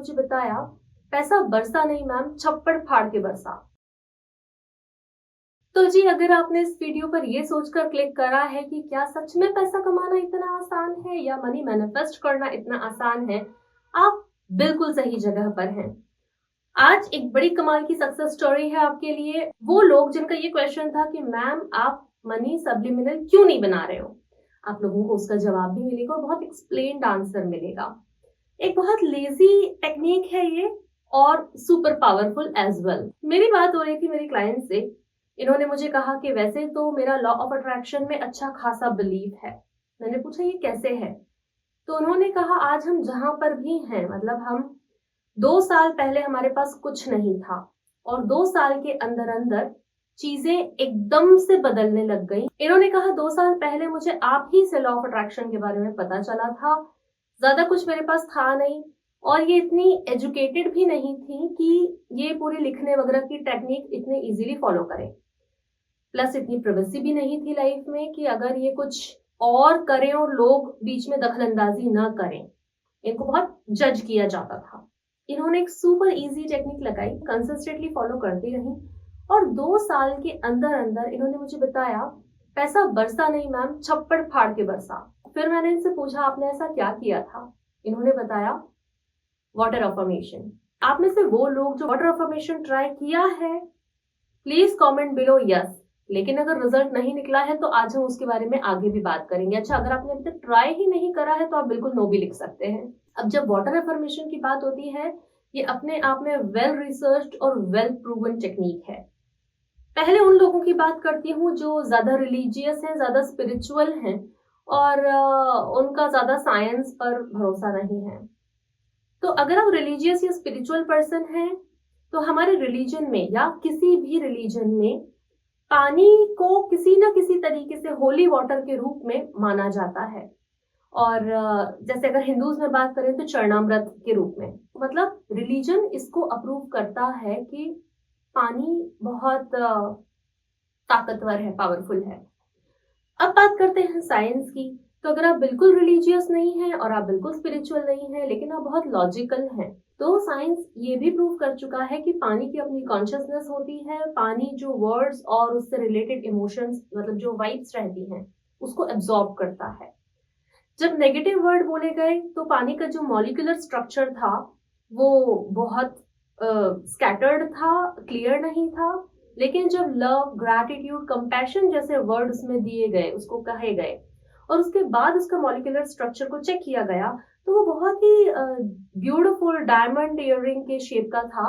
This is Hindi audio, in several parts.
मुझे बताया, पैसा बरसा नहीं मैम, छप्पड़ फाड़ के बरसा। तो जी, अगर आपने इस वीडियो पर ये सोचकर क्लिक करा है कि क्या सच में पैसा कमाना इतना आसान है या मनी मैनिफेस्ट करना इतना आसान है, आप बिल्कुल सही जगह पर हैं। आज एक बड़ी कमाल की सक्सेस स्टोरी है आपके लिए। वो लोग जिनका ये क्वेश्चन था कि मैम आप मनी सब्लिमिनल क्यों नहीं बना रहे हो, आप लोगों को उसका जवाब भी मिलेगा और बहुत एक्सप्लेन्ड आंसर मिलेगा। एक बहुत लेजी टेक्निक है ये और सुपर पावरफुल एज वेल। मेरी बात हो रही थी मेरी क्लाइंट से। इन्होंने मुझे कहा कि वैसे तो मेरा लॉ ऑफ अट्रैक्शन में अच्छा खासा बिलीव है। मैंने पूछा ये कैसे है, तो उन्होंने कहा आज हम जहां पर भी हैं, मतलब हम 2 साल पहले हमारे पास कुछ नहीं था और 2 साल के अंदर अंदर चीजें एकदम से बदलने लग गई। इन्होंने कहा 2 साल पहले मुझे आप ही से लॉ ऑफ अट्रैक्शन के बारे में पता चला था, ज्यादा कुछ मेरे पास था नहीं और ये इतनी एजुकेटेड भी नहीं थी कि ये पूरी लिखने वगैरह की टेक्निक इतने इजीली फॉलो करें। प्लस इतनी प्राइवेसी भी नहीं थी लाइफ में कि अगर ये कुछ और करें और लोग बीच में दखलंदाजी ना करें। इनको बहुत जज किया जाता था। इन्होंने एक सुपर इजी टेक्निक लगाई, कंसिस्टेंटली फॉलो करती रही और 2 साल के अंदर अंदर इन्होंने मुझे बताया, पैसा बरसा नहीं मैम, छप्पड़ फाड़ के बरसा। फिर मैंने इनसे पूछा आपने ऐसा क्या किया था। इन्होंने बताया वाटर अफर्मेशन। आप में से वो लोग जो वाटर अफर्मेशन ट्राई किया है, प्लीज कमेंट बिलो यस। लेकिन अगर रिजल्ट नहीं निकला है तो आज हम उसके बारे में आगे भी बात करेंगे। अच्छा, अगर आपने अभी तक ट्राई ही नहीं करा है तो आप बिल्कुल नो भी लिख सकते हैं। अब जब वाटर अफर्मेशन की बात होती है, ये अपने आप में वेल रिसर्च्ड और वेल प्रूवन टेक्निक है। पहले उन लोगों की बात करती हूँ जो ज्यादा रिलीजियस हैं, ज्यादा स्पिरिचुअल हैं और उनका ज्यादा साइंस पर भरोसा नहीं है। तो अगर आप रिलीजियस या स्पिरिचुअल पर्सन हैं तो हमारे रिलीजन में या किसी भी रिलीजन में पानी को किसी न किसी तरीके से होली वाटर के रूप में माना जाता है। और जैसे अगर हिंदूज में बात करें तो चरणामृत के रूप में, मतलब रिलीजन इसको अप्रूव करता है कि पानी बहुत ताकतवर है, पावरफुल है। अब बात करते हैं साइंस की। तो अगर आप बिल्कुल रिलीजियस नहीं हैं और आप बिल्कुल स्पिरिचुअल नहीं हैं लेकिन आप बहुत लॉजिकल हैं, तो साइंस ये भी प्रूव कर चुका है कि पानी की अपनी कॉन्शियसनेस होती है। पानी जो वर्ड्स और उससे रिलेटेड इमोशंस, मतलब जो वाइब्स रहती हैं, उसको एब्जॉर्ब करता है। जब नेगेटिव वर्ड बोले गए तो पानी का जो मॉलिक्यूलर स्ट्रक्चर था वो बहुत स्कैटर्ड था, क्लियर नहीं था। लेकिन जब लव, ग्रैटिट्यूड, कंपैशन जैसे वर्ड उसमें दिए गए, उसको कहे गए और उसके बाद उसका मॉलिक्यूलर स्ट्रक्चर को चेक किया गया तो वो बहुत ही ब्यूटीफुल डायमंड इयररिंग के शेप का था।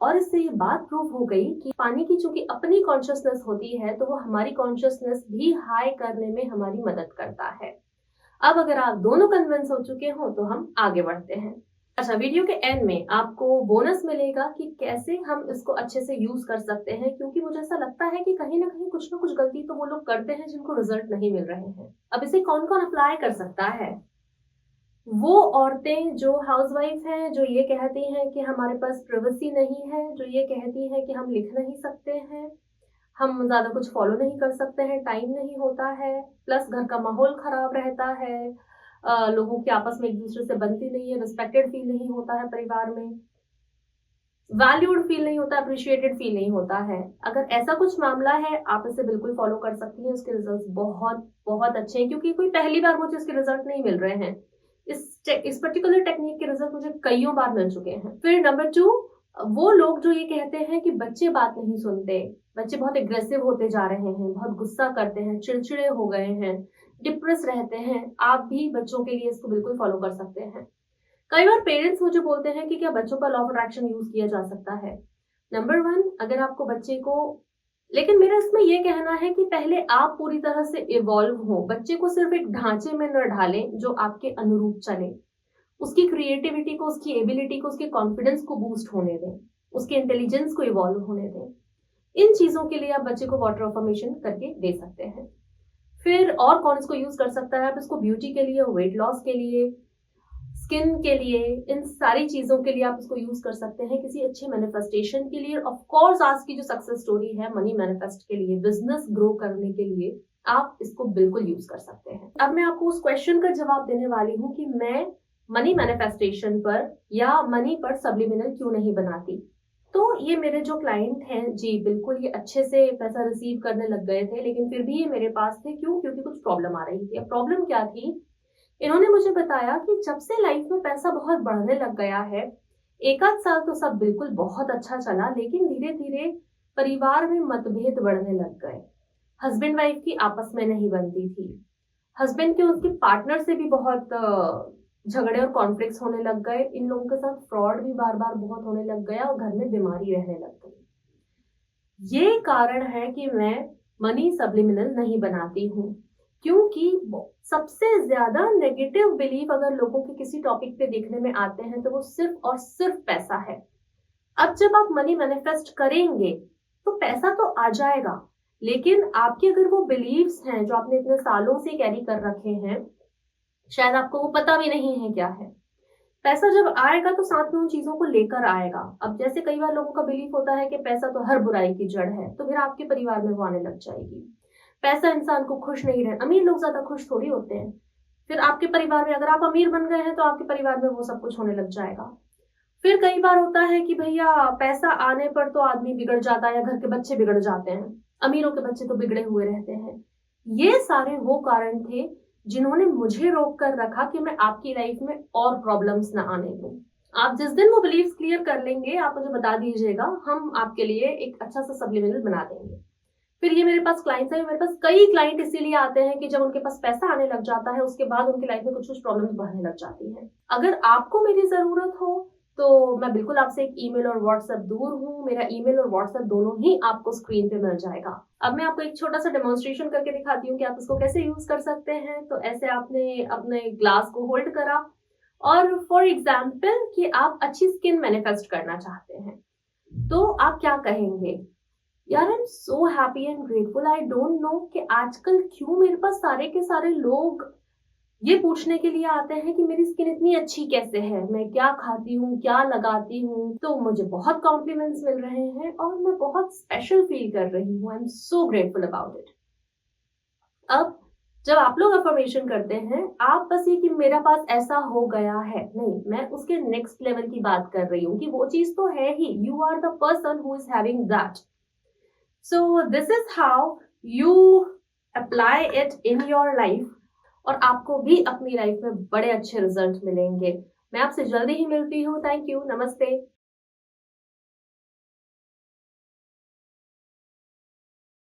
और इससे ये बात प्रूव हो गई कि पानी की चूंकि अपनी कॉन्शियसनेस होती है तो वो हमारी कॉन्शियसनेस भी हाई करने में हमारी मदद करता है। अब अगर आप दोनों कन्विंस हो चुके हो तो हम आगे बढ़ते हैं। अच्छा, वीडियो के एंड में आपको बोनस मिलेगा कि कैसे हम इसको अच्छे से यूज कर सकते हैं, क्योंकि मुझे ऐसा लगता है कि कहीं ना कहीं कुछ ना कुछ गलती तो वो लोग करते हैं जिनको रिजल्ट नहीं मिल रहे हैं। अब इसे कौन कौन अप्लाई कर सकता है? वो औरतें जो हाउसवाइफ हैं, जो ये कहती हैं कि हमारे पास प्राइवेसी नहीं है, जो ये कहती हैं कि हम लिख नहीं सकते हैं, हम ज्यादा कुछ फॉलो नहीं कर सकते हैं, टाइम नहीं होता है, प्लस घर का माहौल खराब रहता है, लोगों की आपस में एक दूसरे से बनती नहीं है, रिस्पेक्टेड फील नहीं होता है परिवार में, वैल्यूड फील नहीं होता, अप्रिशिएटेड फील नहीं होता है। अगर ऐसा कुछ मामला है, आप इसे बिल्कुल फॉलो कर सकती हैं। उसके रिजल्ट बहुत बहुत अच्छे हैं, क्योंकि कोई पहली बार मुझे इसके रिजल्ट नहीं मिल रहे हैं। इस पर्टिकुलर टेक्निक के रिजल्ट मुझे कईयों बार मिल चुके हैं। फिर नंबर 2, वो लोग जो ये कहते हैं कि बच्चे बात नहीं सुनते, बच्चे बहुत एग्रेसिव होते जा रहे हैं, बहुत गुस्सा करते हैं, चिड़चिड़े हो गए हैं, डिप्रेस रहते हैं, आप भी बच्चों के लिए इसको बिल्कुल फॉलो कर सकते हैं। कई बार पेरेंट्स मुझे बोलते हैं कि क्या बच्चों पर लॉ ऑफ अट्रैक्शन यूज किया जा सकता है? नंबर 1, अगर आपको बच्चे को, लेकिन मेरा इसमें यह कहना है कि पहले आप पूरी तरह से इवॉल्व हो। बच्चे को सिर्फ एक ढांचे में न ढालें जो आपके अनुरूप चले। उसकी क्रिएटिविटी को, उसकी एबिलिटी को, उसके कॉन्फिडेंस को बूस्ट होने दें, उसके इंटेलिजेंस को इवॉल्व होने दें। इन चीजों के लिए आप बच्चे को वाटर अफर्मेशन करके दे सकते हैं। फिर और कौन इसको यूज कर सकता है? आप इसको ब्यूटी के लिए, वेट लॉस के लिए, स्किन के लिए, इन सारी चीजों के लिए आप इसको यूज कर सकते हैं, किसी अच्छे मैनिफेस्टेशन के लिए। ऑफ कोर्स आज की जो सक्सेस स्टोरी है मनी मैनिफेस्ट के लिए, बिजनेस ग्रो करने के लिए, आप इसको बिल्कुल यूज कर सकते हैं। अब मैं आपको उस क्वेश्चन का जवाब देने वाली हूँ कि मैं मनी मैनिफेस्टेशन पर या मनी पर सब्लिमिनल क्यों नहीं बनाती। तो ये मेरे जो क्लाइंट हैं जी बिल्कुल ये अच्छे से पैसा रिसीव करने लग गए थे, लेकिन फिर भी ये मेरे पास थे। क्यों? क्योंकि कुछ प्रॉब्लम आ रही थी। अब प्रॉब्लम क्या थी? इन्होंने मुझे बताया कि जब से लाइफ में पैसा बहुत बढ़ने लग गया है, एक आध साल तो सब बिल्कुल बहुत अच्छा चला, लेकिन धीरे धीरे परिवार में मतभेद बढ़ने लग गए। हस्बैंड वाइफ की आपस में नहीं बनती थी। हस्बैंड के उसके पार्टनर से भी बहुत झगड़े और कॉन्फ्लिक्ट्स होने लग गए। इन लोगों के साथ फ्रॉड भी बार बार बहुत होने लग गया और घर में बीमारी रहने लग गई। ये कारण है कि मैं मनी सब्लिमिनल नहीं बनाती हूँ, क्योंकि सबसे ज्यादा नेगेटिव बिलीफ अगर लोगों के किसी टॉपिक पे देखने में आते हैं तो वो सिर्फ और सिर्फ पैसा है। अब जब आप मनी मैनिफेस्ट करेंगे तो पैसा तो आ जाएगा, लेकिन आपके अगर वो बिलीव्स हैं जो आपने इतने सालों से कैरी कर रखे हैं, शायद आपको वो पता भी नहीं है क्या है। पैसा जब आएगा तो साथ में उन चीजों को लेकर आएगा। अब जैसे कई बार लोगों का बिलीफ होता है कि पैसा तो हर बुराई की जड़ है, तो फिर आपके परिवार में वो आने लग जाएगी। पैसा इंसान को खुश नहीं रहे, अमीर लोग ज्यादा खुश थोड़ी होते हैं। फिर आपके परिवार में अगर आप अमीर बन गए हैं तो आपके परिवार में वो सब कुछ होने लग जाएगा। फिर कई बार होता है कि भैया पैसा आने पर तो आदमी बिगड़ जाता है या घर के बच्चे बिगड़ जाते हैं, अमीरों के बच्चे तो बिगड़े हुए रहते हैं। ये सारे वो कारण थे जिन्होंने मुझे रोक कर रखा कि मैं आपकी लाइफ में और प्रॉब्लम्स ना आने दूं। आप जिस दिन वो बिलीव्स क्लियर कर लेंगे, आप मुझे बता दीजिएगा, हम आपके लिए एक अच्छा सा सप्लीमेंट बना देंगे। फिर ये मेरे पास क्लाइंट्स है, मेरे पास कई क्लाइंट इसीलिए आते हैं कि जब उनके पास पैसा आने लग जाता है उसके बाद उनकी लाइफ में कुछ कुछ प्रॉब्लम्स बढ़ने लग जाती हैं। अगर आपको मेरी जरूरत हो तो मैं बिल्कुल आपसे एक ईमेल और व्हाट्सएप दूर हूँ। मेरा ईमेल और व्हाट्सएप दोनों ही आपको स्क्रीन पे मिल जाएगा। अब मैं आपको एक छोटा सा डेमोन्स्ट्रेशन करके दिखाती हूँ कि आप इसको कैसे यूज कर सकते हैं। तो ऐसे आपने अपने ग्लास को होल्ड करा और फॉर एग्जाम्पल कि आप अच्छी स्किन मैनिफेस्ट करना चाहते हैं, तो आप क्या कहेंगे? यार I am so happy and grateful, I don't know कि आजकल क्यों मेरे पास सारे के सारे लोग ये पूछने के लिए आते हैं कि मेरी स्किन इतनी अच्छी कैसे है, मैं क्या खाती हूँ, क्या लगाती हूँ। तो मुझे बहुत कॉम्प्लीमेंट्स मिल रहे हैं और मैं बहुत स्पेशल फील कर रही हूँ। I am so grateful about it. अब जब आप लोग अफर्मेशन करते हैं, आप बस ये कि मेरा पास ऐसा हो गया है नहीं, मैं उसके नेक्स्ट लेवल की बात कर रही हूँ कि वो चीज तो है ही, you are the person who is having that. So this is how you apply it in your life और आपको भी अपनी लाइफ में बड़े अच्छे रिजल्ट मिलेंगे। मैं आपसे जल्दी ही मिलती हूँ। Thank you. नमस्ते।